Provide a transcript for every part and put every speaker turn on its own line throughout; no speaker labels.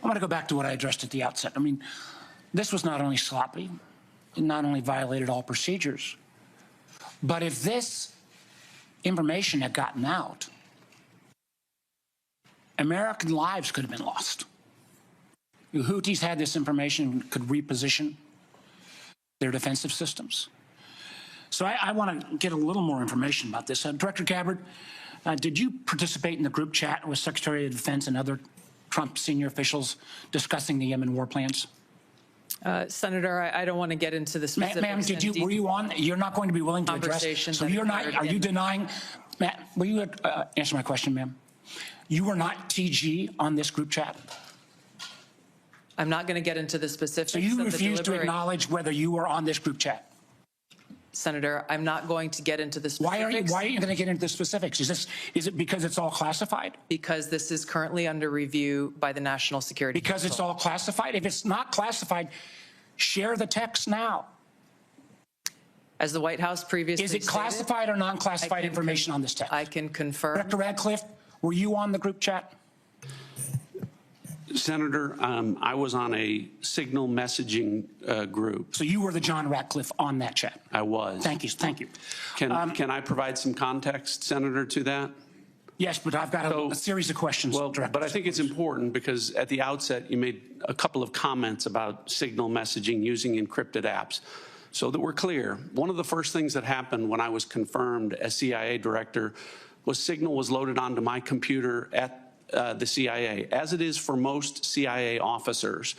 going to go back to what I addressed at the outset. I mean, this was not only sloppy, it not only violated all procedures, but if this information had gotten out, American lives could have been lost. The Houthis had this information, could reposition their defensive systems. So I want to get a little more information about this. Director Gabbard, did you participate in the group chat with Secretary of Defense and other Trump senior officials discussing the Yemen war plans?
Senator, I don't want to get into the specifics.
Ma'am, were you on? You're not going to be willing to address. So you're not. Are you denying? Matt, will you answer my question, ma'am? You were not TG on this group chat.
I'm not going to get into the specifics.
So you refuse to acknowledge whether you were on this group chat.
Senator, I'm not going to get into the specifics.
Why are you going to get into the specifics? Is it because it's all classified?
Because this is currently under review by the National Security Council.
It's all classified? If it's not classified, share the text now.
As the White House previously
stated, is it classified or non-classified information on this text?
I can confirm.
Director Radcliffe, were you on the group chat?
Senator, I was on a signal messaging group.
So you were the John Ratcliffe on that chat?
I was.
Thank you. Thank you.
Can I provide some context, Senator, to that?
Yes, but I've got a series of questions.
Well, but I think it's important because at the outset you made a couple of comments about signal messaging using encrypted apps. So that we're clear, one of the first things that happened when I was confirmed as CIA director was signal was loaded onto my computer at the CIA, as it is for most CIA officers.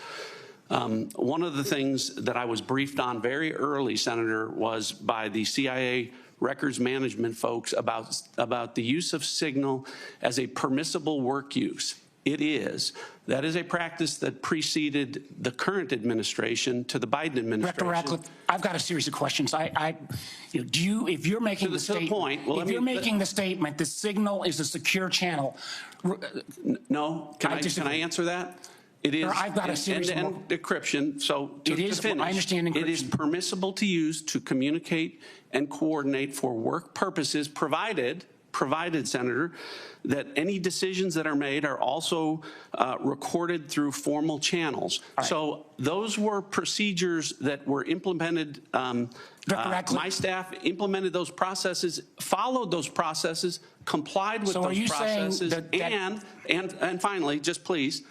One of the things that I was briefed on very early, Senator, was by the CIA records management folks about the use of signal as a permissible work use. It is. That is a practice that preceded the current administration to the Biden administration.
Director Ratcliffe, I've got a series of questions. If you're making the statement, the signal is a secure channel.
No, can I answer that? It is.
I've got a series
end-to-end decryption. So to finish,
I understand encryption.
It is permissible to use to communicate and coordinate for work purposes, provided, Senator, that any decisions that are made are also recorded through formal channels. Right. So those were procedures that were implemented. My staff implemented those processes, followed those processes, complied with those processes, and finally, just please.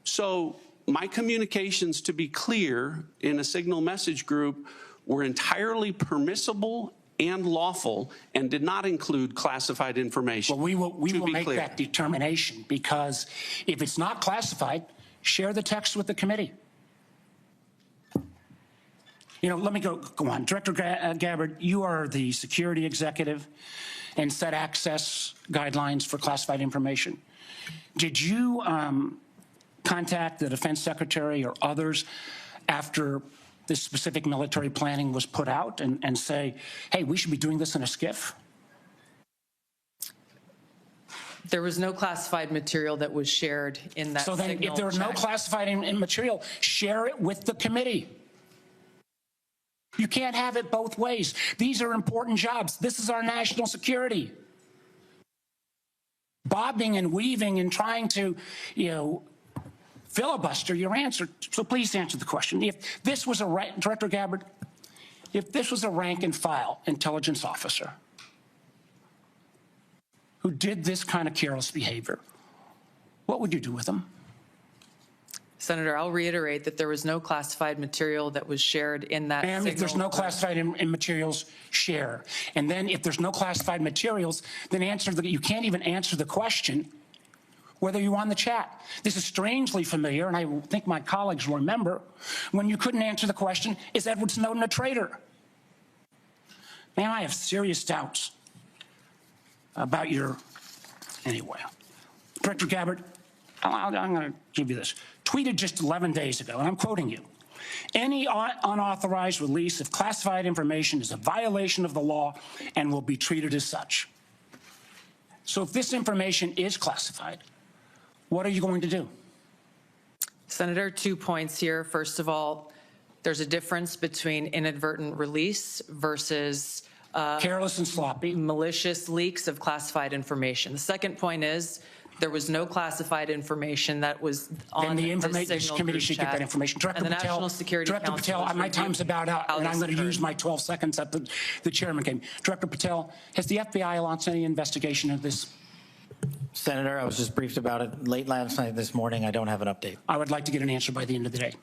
So my communications, to be clear, in a signal message group were entirely permissible and lawful and did not include classified information.
Well, we will make that determination, because if it's not classified, share the text with the committee. Let me go on. Director Gabbard, you are the security executive and set access guidelines for classified information. Did you contact the defense secretary or others after this specific military planning was put out and say, hey, we should be doing this in a SCIF?
There was no classified material that was shared in that. So then
if there was no classified material, share it with the committee. You can't have it both ways. These are important jobs. This is our national security. Bobbing and weaving and trying to, filibuster your answer. So please answer the question. If this was Director Gabbard, if this was a rank and file intelligence officer who did this kind of careless behavior, what would you do with them?
Senator, I'll reiterate that there was no classified material that was shared in that signal.
If there's no classified materials, share. And then if there's no classified materials, then you can't even answer the question whether you're on the chat. This is strangely familiar, and I think my colleagues will remember, when you couldn't answer the question, is Edward Snowden a traitor? Man, I have serious doubts about anyway. Director Gabbard, I'm going to give you this. Tweeted just 11 days ago, and I'm quoting you, any unauthorized release of classified information is a violation of the law and will be treated as such. So if this information is classified, what are you going to do?
Senator, 2 points here. First of all, there's a difference between inadvertent release versus
careless and sloppy,
malicious leaks of classified information. The second point is There was no classified information that was on
Then the
the
information, this
signal
committee
group
should get
chat.
that information. Director
And the
Patel,
National Security
Director
Council
Patel,
was
my time's
reviewing
about out,
how
and I'm
this
going to use
occurred.
my 12 seconds that the chairman came. Director Patel, has the FBI launched any investigation of this?
Senator, I was just briefed about it late last night, this morning. I don't have an update.
I would like to get an answer by the end of the day.